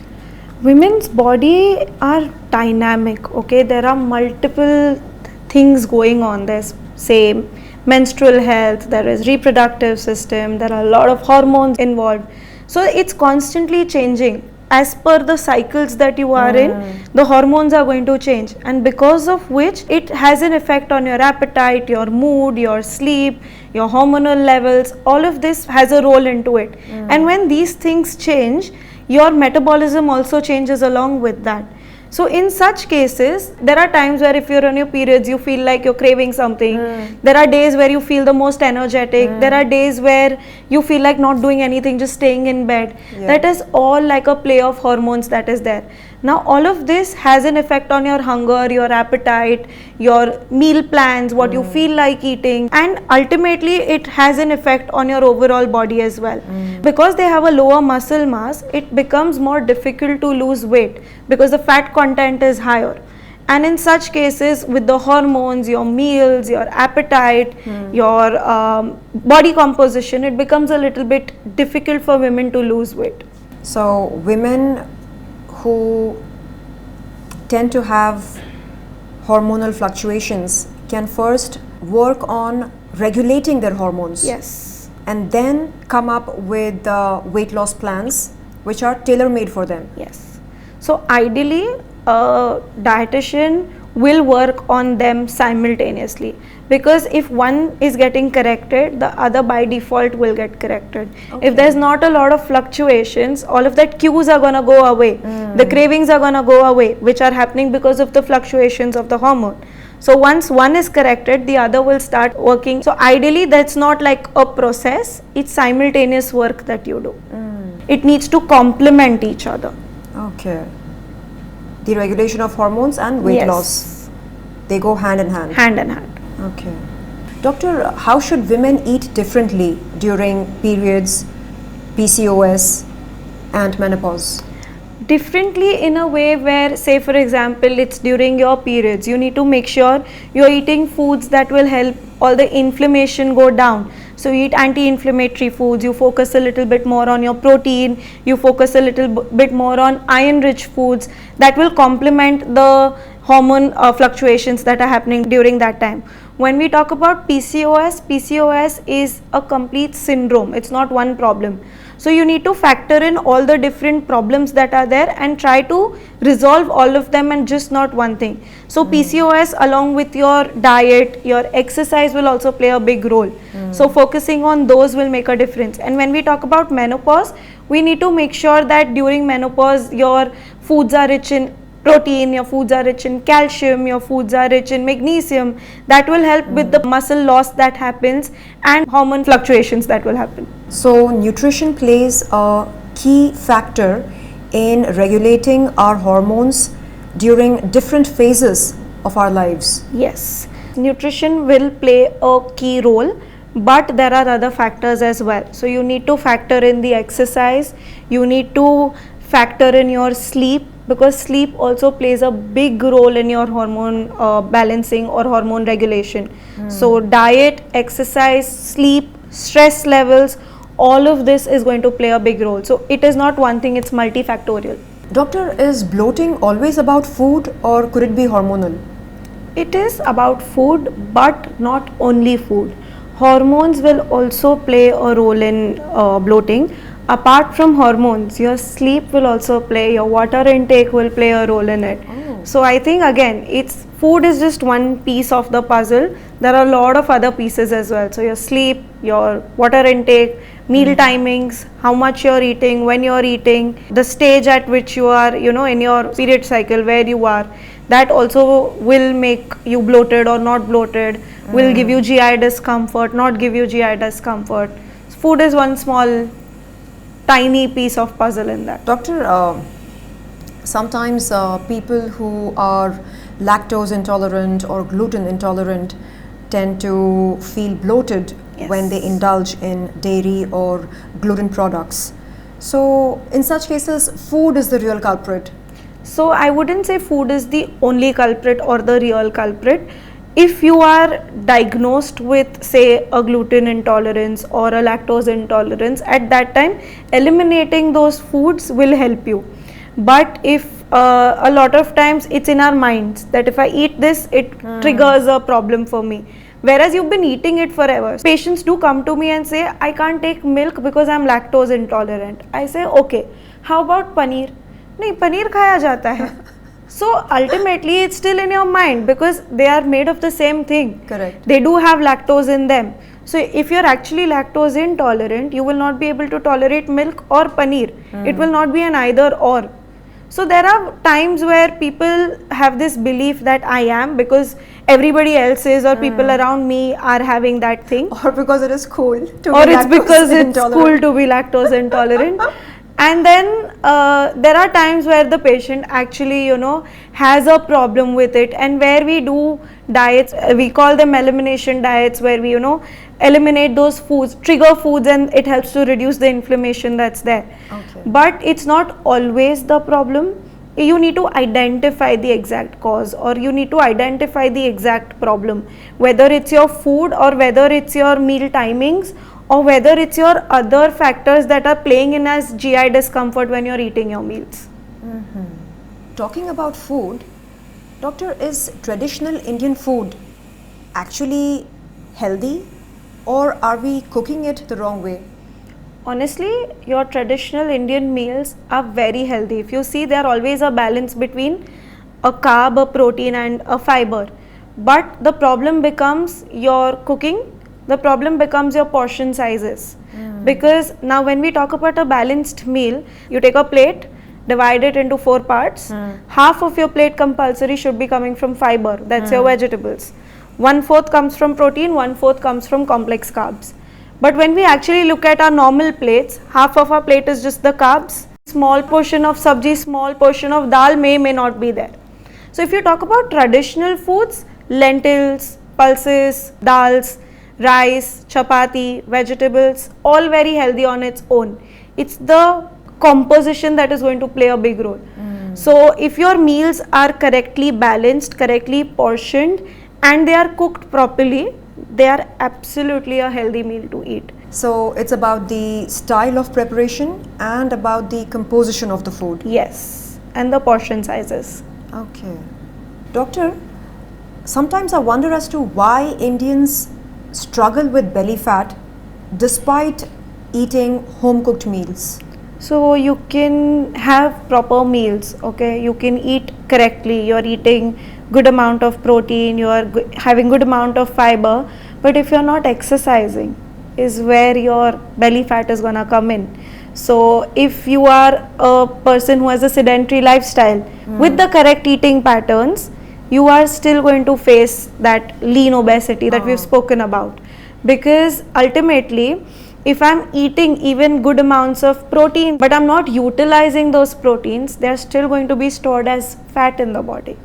Women's body are dynamic, okay? There are multiple things going on. There's say menstrual health, there is reproductive system, there are a lot of hormones involved. So it's constantly changing. as per the cycles that you are in, the hormones are going to change, and because of which it has an effect on your appetite, your mood, your sleep, your hormonal levels. All of this has a role into it, and when these things change, your metabolism also changes along with that. So in such cases, there are times where if you're on your periods, you feel like you're craving something. There are days where you feel the most energetic. There are days where you feel like not doing anything, just staying in bed. That is all like a play of hormones that is there. Now all of this has an effect on your hunger, your appetite, your meal plans, what you feel like eating, and ultimately it has an effect on your overall body as well. Because they have a lower muscle mass, it becomes more difficult to lose weight because the fat content is higher. And in such cases, with the hormones, your meals, your appetite, your body composition, it becomes a little bit difficult for women to lose weight. So women who tend to have hormonal fluctuations can first work on regulating their hormones. Yes. And then come up with weight loss plans which are tailor-made for them. Yes. So ideally, a dietitian will work on them simultaneously, because if one is getting corrected, the other by default will get corrected. If there's not a lot of fluctuations, all of that cues are going to go away. The cravings are going to go away, which are happening because of the fluctuations of the hormone. So once one is corrected, the other will start working. So ideally, that's not like a process, it's simultaneous work that you do. It needs to complement each other. Okay. The regulation of hormones and weight loss, they go hand in hand. Hand in hand. Okay. Doctor, how should women eat differently during periods, PCOS and menopause? Differently in a way where, say for example, it's during your periods, you need to make sure you're eating foods that will help all the inflammation go down. So you eat anti-inflammatory foods, you focus a little bit more on your protein, you focus a little bit more on iron-rich foods that will complement the hormone fluctuations that are happening during that time. When we talk about PCOS is a complete syndrome, it's not one problem. So you need to factor in all the different problems that are there and try to resolve all of them and just not one thing. So PCOS along with your diet, your exercise will also play a big role. So focusing on those will make a difference. And when we talk about menopause, we need to make sure that during menopause your foods are rich in protein, your foods are rich in calcium, your foods are rich in magnesium. That will help with the muscle loss that happens and hormone fluctuations that will happen. So nutrition plays a key factor in regulating our hormones during different phases of our lives. Yes, nutrition will play a key role, but there are other factors as well. So you need to factor in the exercise, you need to factor in your sleep, because sleep also plays a big role in your hormone balancing or hormone regulation. So diet, exercise, sleep, stress levels, all of this is going to play a big role. So it is not one thing, it's multifactorial. Doctor, is bloating always about food or could it be hormonal? It is about food, but not only food. Hormones will also play a role in bloating. Apart from hormones, your sleep will also play, your water intake will play a role in it. So I think again, food is just one piece of the puzzle. There are a lot of other pieces as well. So your sleep, your water intake, meal timings, how much you're eating, when you're eating, the stage at which you are, in your period cycle, where you are, that also will make you bloated or not bloated, will give you GI discomfort, not give you GI discomfort. Food is one small tiny piece of puzzle in that. Doctor, sometimes people who are lactose intolerant or gluten intolerant tend to feel bloated when they indulge in dairy or gluten products. So in such cases, food is the real culprit. So I wouldn't say food is the only culprit or the real culprit. If you are diagnosed with, say, a gluten intolerance or a lactose intolerance, at that time eliminating those foods will help you. But if a lot of times it's in our minds that if I eat this, it triggers a problem for me, whereas you've been eating it forever. Patients do come to me and say, I can't take milk because I'm lactose intolerant. I say, okay, how about paneer? नहीं पनीर खाया जाता है. So ultimately it's still in your mind because they are made of the same thing. Correct. They do have lactose in them. So if you're actually lactose intolerant, you will not be able to tolerate milk or paneer. It will not be an either or. So there are times where people have this belief that I am because everybody else is, or people around me are having that thing, Or because it is cool to or be it's because lactose it's intolerant. cool to be lactose intolerant. And then there are times where the patient actually, you know, has a problem with it, and where we do diets, we call them elimination diets, where we, you know, eliminate those foods, trigger foods, and it helps to reduce the inflammation that's there. Okay. But it's not always the problem. You need to identify the exact cause, or you need to identify the exact problem, whether it's your food, or whether it's your meal timings, or whether it's your other factors that are playing in as GI discomfort when you're eating your meals. Talking about food, doctor, is traditional Indian food actually healthy, or are we cooking it the wrong way? Honestly, your traditional Indian meals are very healthy. If you see, there always a balance between a carb, a protein, and a fiber. But the problem becomes your cooking, the problem becomes your portion sizes. Because now when we talk about a balanced meal, you take a plate, divide it into 4 parts. Half of your plate compulsory should be coming from fiber, that's your vegetables. 1/4 comes from protein, 1/4 comes from complex carbs. But when we actually look at our normal plates, half of our plate is just the carbs, small portion of sabji, small portion of dal may not be there. So if you talk about traditional foods, lentils, pulses, dals, rice, chapati, vegetables, all very healthy on its own. It's the composition that is going to play a big role. So if your meals are correctly balanced, correctly portioned, and they are cooked properly, they are absolutely a healthy meal to eat. So it's about the style of preparation and about the composition of the food. Yes, and the portion sizes. Okay. Doctor, sometimes I wonder as to why Indians struggle with belly fat despite eating home cooked meals. So you can have proper meals, okay? You can eat correctly. You're eating good amount of protein, you are having good amount of fiber, but if you're not exercising is where your belly fat is gonna come in. So if you are a person who has a sedentary lifestyle with the correct eating patterns, you are still going to face that lean obesity that we've spoken about. Because ultimately, if I'm eating even good amounts of protein, but I'm not utilizing those proteins, they're still going to be stored as fat in the body.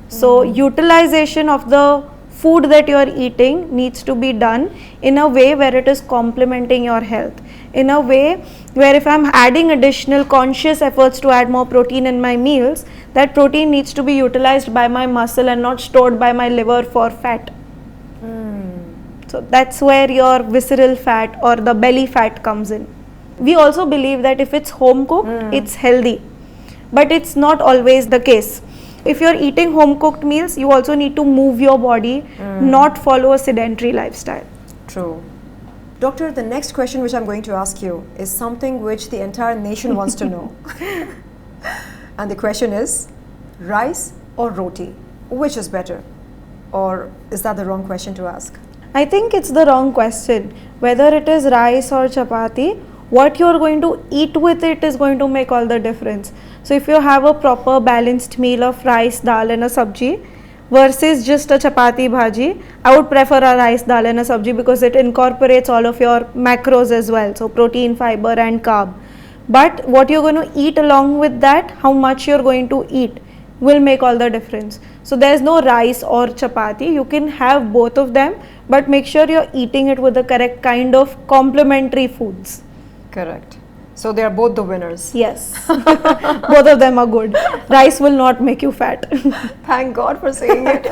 So utilization of the food that you are eating needs to be done in a way where it is complementing your health. In a way where if I'm adding additional conscious efforts to add more protein in my meals, that protein needs to be utilized by my muscle and not stored by my liver for fat. So that's where your visceral fat or the belly fat comes in. We also believe that if it's home cooked, it's healthy, but it's not always the case. If you're eating home cooked meals, you also need to move your body, not follow a sedentary lifestyle. True. Doctor, the next question which I'm going to ask you is something which the entire nation wants to know. And the question is, rice or roti? Which is better? Or is that the wrong question to ask? I think it's the wrong question. Whether it is rice or chapati, what you're going to eat with it is going to make all the difference. So if you have a proper balanced meal of rice, dal and a sabji versus just a chapati bhaji, I would prefer a rice, dal and a sabji because it incorporates all of your macros as well. So protein, fiber and carb. But what you're going to eat along with that, how much you're going to eat will make all the difference. So there's no rice or chapati. You can have both of them, but make sure you're eating it with the correct kind of complementary foods. Correct. So they are both the winners. Yes, both of them are good. Rice will not make you fat. Thank God for saying it.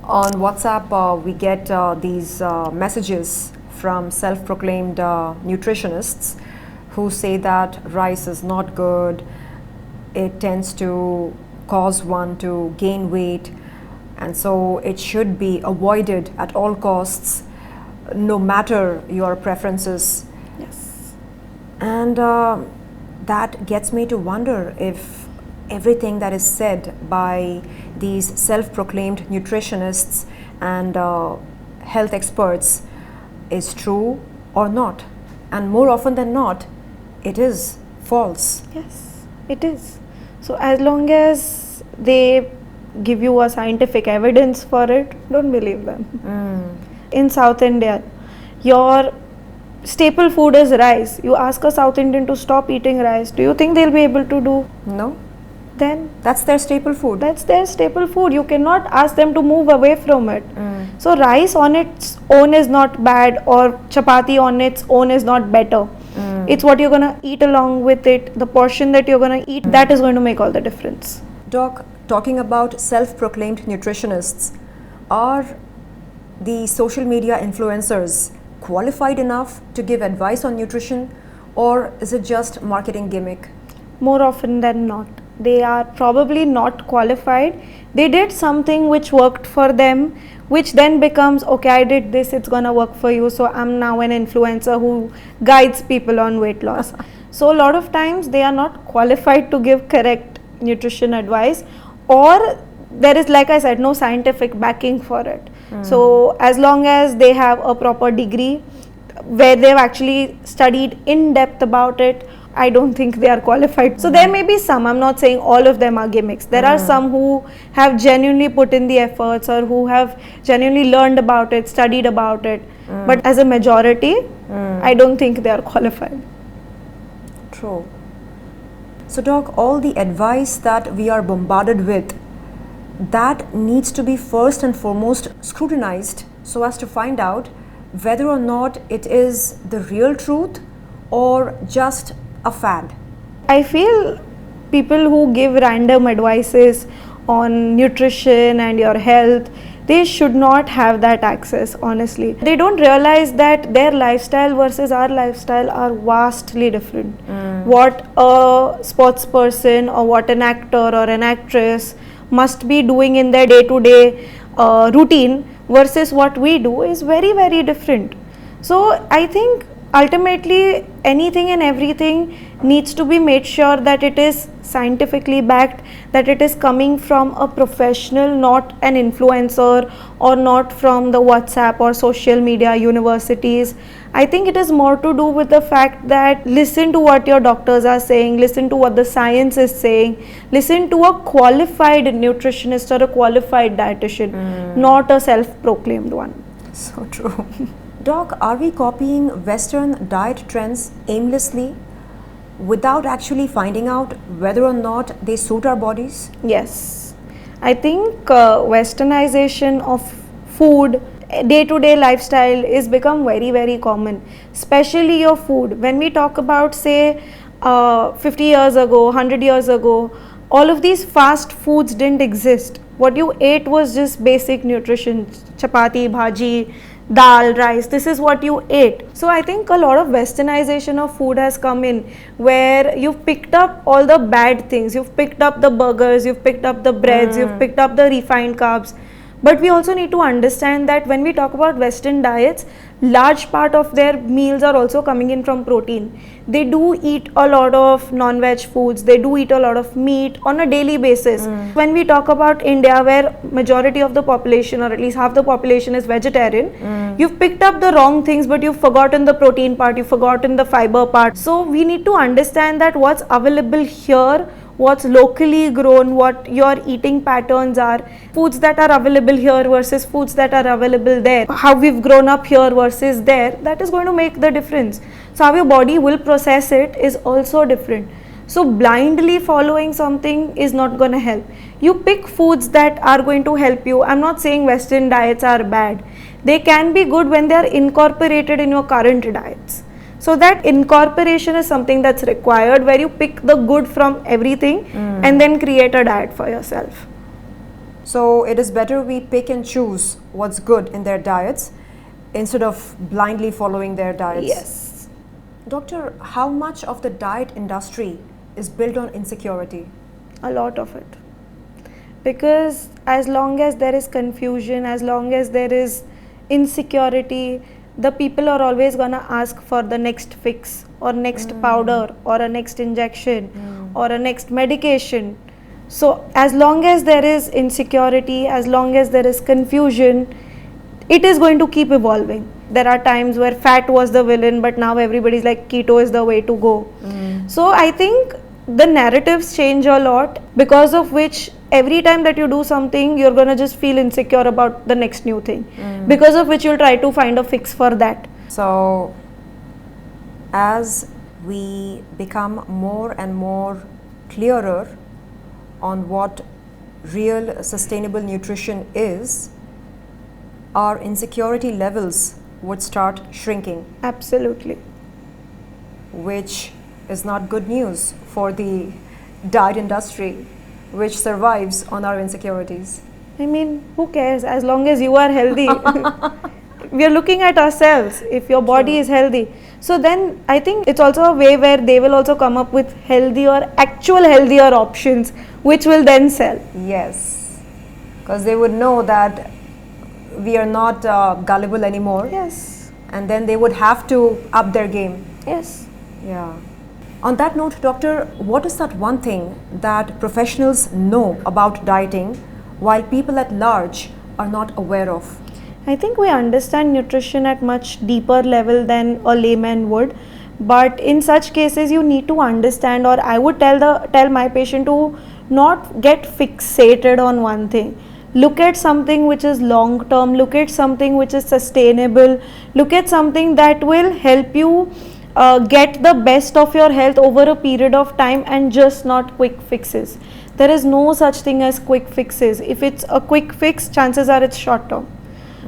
On WhatsApp, we get these messages from self-proclaimed nutritionists who say that rice is not good. It tends to cause one to gain weight, and so it should be avoided at all costs, no matter your preferences. Yes. And that gets me to wonder if everything that is said by these self-proclaimed nutritionists and health experts is true or not. And more often than not, it is false. Yes, it is. So as long as they give you a scientific evidence for it, don't believe them. In South India, your staple food is rice. You ask a South Indian to stop eating rice, do you think they'll be able to do? No? Then That's their staple food. that's their staple food. You cannot ask them to move away from it. So rice on its own is not bad, or chapati on its own is not better. It's what you're gonna eat along with it, the portion that you're gonna eat, that is going to make all the difference. Doc, talking about self-proclaimed nutritionists, are the social media influencers qualified enough to give advice on nutrition, or is it just marketing gimmick? More often than not, they are probably not qualified. They did something which worked for them, which then becomes, okay, I did this, it's gonna work for you, so I'm now an influencer who guides people on weight loss. So a lot of times they are not qualified to give correct nutrition advice, or there is, like I said, no scientific backing for it. So as long as they have a proper degree where they've actually studied in depth about it, I don't think they are qualified. So there may be some, I'm not saying all of them are gimmicks. There are some who have genuinely put in the efforts, or who have genuinely learned about it, studied about it. But as a majority, I don't think they are qualified. True. So Doc, all the advice that we are bombarded with, that needs to be first and foremost scrutinized so as to find out whether or not it is the real truth or just a fad. I feel people who give random advices on nutrition and your health, they should not have that access, honestly. They don't realize that their lifestyle versus our lifestyle are vastly different. What a sports person or what an actor or an actress must be doing in their day-to-day routine versus what we do is very, very different. So I think ultimately anything and everything needs to be made sure that it is scientifically backed, that it is coming from a professional, not an influencer, or not from the WhatsApp or social media universities. I think it is more to do with the fact that listen to what your doctors are saying, listen to what the science is saying, listen to a qualified nutritionist or a qualified dietitian, not a self-proclaimed one. So true. Doc, are we copying Western diet trends aimlessly without actually finding out whether or not they suit our bodies? Yes. I think westernization of food, day-to-day lifestyle is become very, very common, especially your food. When we talk about, say, 50 years ago, 100 years ago, all of these fast foods didn't exist. What you ate was just basic nutrition, chapati, bhaji, dal, rice, this is what you ate. So I think a lot of westernization of food has come in, where you've picked up all the bad things, you've picked up the burgers, you've picked up the breads, you've picked up the refined carbs. But we also need to understand that when we talk about Western diets, large part of their meals are also coming in from protein. They do eat a lot of non-veg foods, they do eat a lot of meat on a daily basis. When we talk about India, where majority of the population, or at least half the population, is vegetarian, you've picked up the wrong things, but you've forgotten the protein part, you've forgotten the fiber part. So we need to understand that what's available here, what's locally grown, what your eating patterns are, foods that are available here versus foods that are available there, how we've grown up here versus there, that is going to make the difference. So how your body will process it is also different. So blindly following something is not going to help. You pick foods that are going to help you. I'm not saying Western diets are bad. They can be good when they are incorporated in your current diets. So that incorporation is something that's required, where you pick the good from everything and then create a diet for yourself. So it is better we pick and choose what's good in their diets instead of blindly following their diets. Yes. Doctor, how much of the diet industry is built on insecurity? A lot of it. Because as long as there is confusion, as long as there is insecurity, the people are always gonna ask for the next fix or next powder or a next injection or a next medication. So as long as there is insecurity, as long as there is confusion, it is going to keep evolving. There are times where fat was the villain, but now everybody's like keto is the way to go. So I think the narratives change a lot, because of which every time that you do something, you're gonna just feel insecure about the next new thing, because of which you'll try to find a fix for that. So as we become more and more clearer on what real sustainable nutrition is, our insecurity levels would start shrinking. Absolutely. Which is not good news for the diet industry, which survives on our insecurities. I mean, who cares as long as you are healthy? We are looking at ourselves. If your body is healthy, so then I think it's also a way where they will also come up with healthier options, which will then sell. Yes, because they would know that we are not gullible anymore. Yes. And then they would have to up their game. Yes. Yeah. On that note, doctor, what is that one thing that professionals know about dieting while people at large are not aware of? I think we understand nutrition at much deeper level than a layman would, but in such cases you need to understand, or I would tell my patient to not get fixated on one thing. Look at something which is long term, look at something which is sustainable, look at something that will help you get the best of your health over a period of time, and just not quick fixes. There is no such thing as quick fixes. If it's a quick fix, chances are it's short term.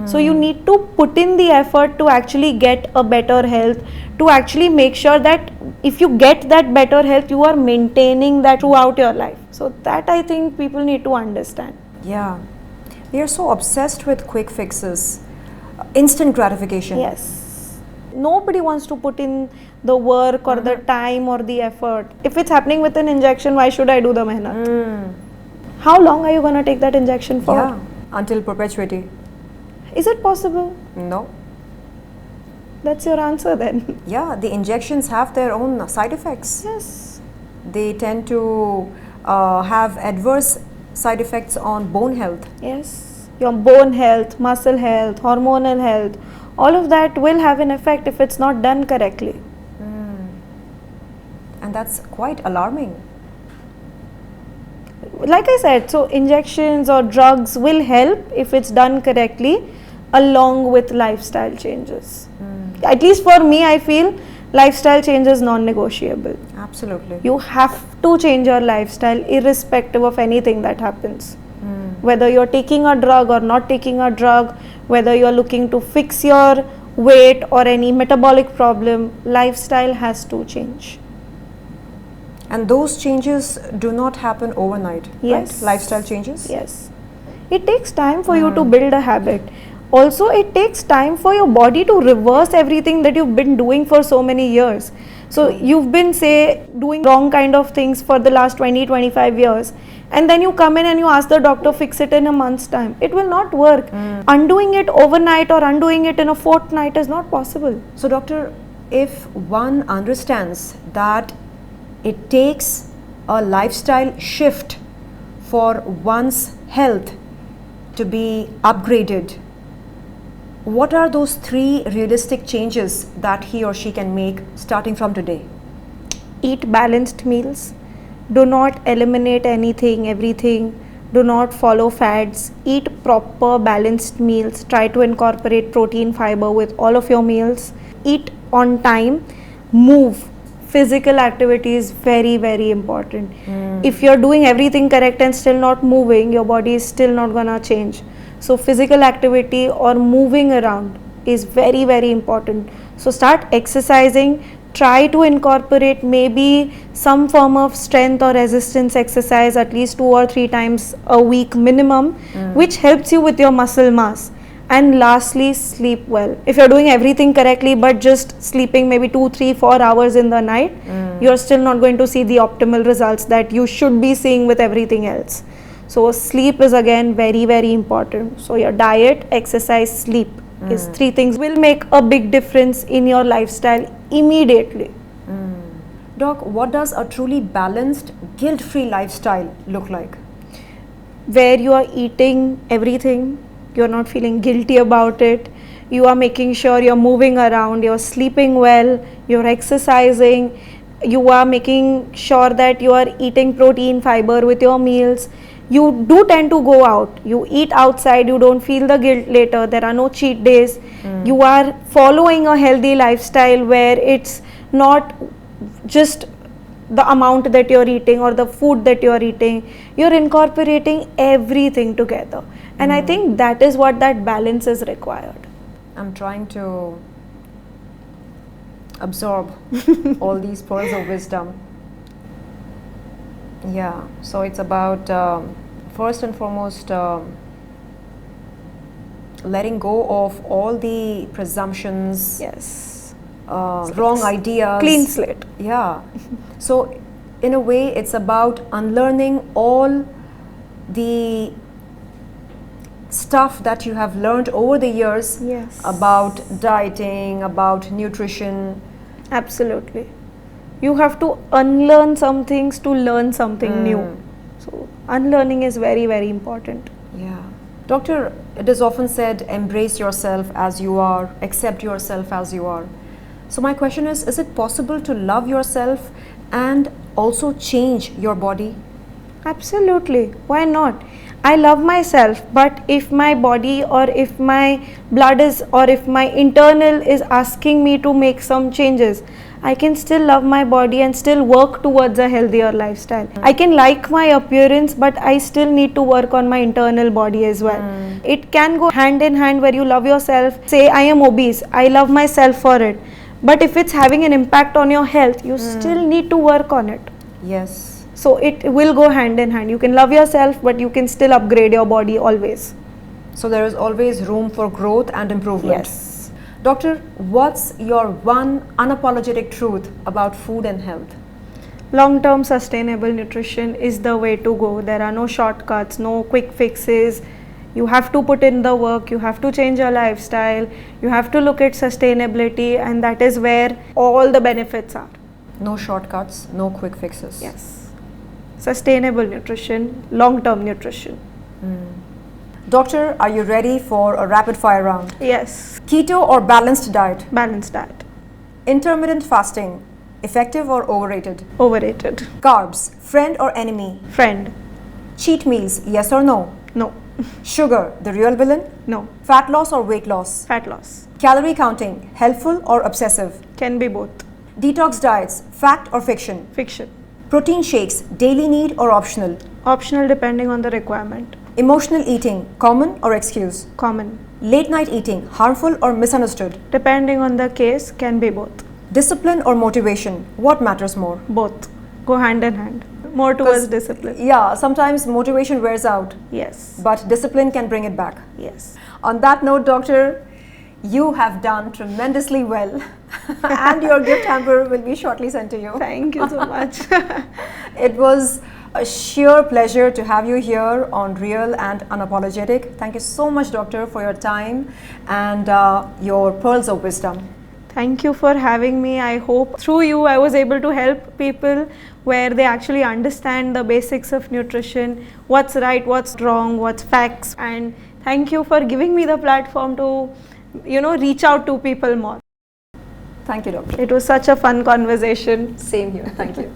So you need to put in the effort to actually get a better health, to actually make sure that if you get that better health, you are maintaining that throughout your life. So that I think people need to understand. Yeah, we are so obsessed with quick fixes, instant gratification. Yes. Nobody wants to put in the work or the time or the effort. If it's happening with an injection, why should I do the mehnat? How long are you going to take that injection for? Yeah, until perpetuity. Is it possible? No. That's your answer then. Yeah, the injections have their own side effects. Yes. They tend to have adverse side effects on bone health. Yes. Your bone health, muscle health, hormonal health, all of that will have an effect if it's not done correctly. And that's quite alarming. Like I said, so injections or drugs will help if it's done correctly, along with lifestyle changes. At least for me, I feel lifestyle change is non-negotiable. Absolutely. You have to change your lifestyle irrespective of anything that happens. Whether you're taking a drug or not taking a drug, whether you're looking to fix your weight or any metabolic problem, lifestyle has to change. And those changes do not happen overnight, Yes. right? Lifestyle changes? Yes. It takes time for you to build a habit. Also, it takes time for your body to reverse everything that you've been doing for so many years. So you've been, say, doing wrong kind of things for the last 20-25 years, and then you come in and you ask the doctor fix it in a month's time. It will not work. Undoing it overnight or undoing it in a fortnight is not possible. So doctor, if one understands that it takes a lifestyle shift for one's health to be upgraded, what are those 3 realistic changes that he or she can make starting from today? Eat balanced meals. Do not eliminate everything. Do not follow fads. Eat proper balanced meals. Try to incorporate protein, fiber with all of your meals. Eat on time. Move. Physical activity is very, very important. If you're doing everything correct and still not moving, your body is still not gonna change. So physical activity or moving around is very, very important. So start exercising. Try to incorporate maybe some form of strength or resistance exercise at least 2 or 3 times a week minimum, which helps you with your muscle mass. And lastly, sleep well. If you're doing everything correctly but just sleeping maybe 2, 3, 4 hours in the night, you're still not going to see the optimal results that you should be seeing with everything else. So sleep is again very, very important. So your diet, exercise, sleep is 3 things will make a big difference in your lifestyle immediately. Doc, what does a truly balanced, guilt-free lifestyle look like? Where you are eating everything, you're not feeling guilty about it, you are making sure you're moving around, you're sleeping well, you're exercising, you are making sure that you are eating protein, fiber with your meals. You do tend to go out, you eat outside, you don't feel the guilt later, there are no cheat days. You are following a healthy lifestyle where it's not just the amount that you're eating or the food that you're eating, you're incorporating everything together. And I think that is what that balance is required. I'm trying to absorb all these pearls of wisdom. Yeah, so it's about first and foremost letting go of all the presumptions, Yes. wrong ideas. Clean slate. Yeah. So in a way, it's about unlearning all the stuff that you have learned over the years Yes. about dieting, about nutrition. Absolutely. You have to unlearn some things to learn something new. So unlearning is very, very important. Yeah. Doctor, it is often said, embrace yourself as you are, accept yourself as you are. So my question is it possible to love yourself and also change your body? Absolutely. Why not? I love myself, but if my body or if my blood is or if my internal is asking me to make some changes, I can still love my body and still work towards a healthier lifestyle. I can like my appearance, but I still need to work on my internal body as well. It can go hand in hand where you love yourself. Say I am obese, I love myself for it. But if it's having an impact on your health, you still need to work on it. Yes. So it will go hand in hand. You can love yourself, but you can still upgrade your body always. So there is always room for growth and improvement. Yes. Doctor, what's your one unapologetic truth about food and health? Long-term sustainable nutrition is the way to go. There are no shortcuts, no quick fixes. You have to put in the work, you have to change your lifestyle, you have to look at sustainability, and that is where all the benefits are. No shortcuts, no quick fixes. Yes. Sustainable nutrition, long-term nutrition. Doctor, are you ready for a rapid fire round? Yes. Keto or balanced diet? Balanced diet. Intermittent fasting, effective or overrated? Overrated. Carbs, friend or enemy? Friend. Cheat meals, yes or no? No. Sugar, the real villain? No. Fat loss or weight loss? Fat loss. Calorie counting, helpful or obsessive? Can be both. Detox diets, fact or fiction? Fiction. Protein shakes, daily need or optional? Optional depending on the requirement. Emotional eating, common or excuse? Common. Late night eating, harmful or misunderstood? Depending on the case, can be both. Discipline or motivation, what matters more? Both. Go hand in hand. More towards discipline. Yeah, sometimes motivation wears out, Yes. but discipline can bring it back. Yes. On that note, Doctor, you have done tremendously well and your gift hamper will be shortly sent to you. Thank you so much. It was a sheer pleasure to have you here on Real and Unapologetic. Thank you so much, Doctor, for your time and your pearls of wisdom. Thank you for having me. I hope through you I was able to help people where they actually understand the basics of nutrition, what's right, what's wrong, what's facts. And thank you for giving me the platform to, reach out to people more. Thank you, Doctor. It was such a fun conversation. Same here. Thank you.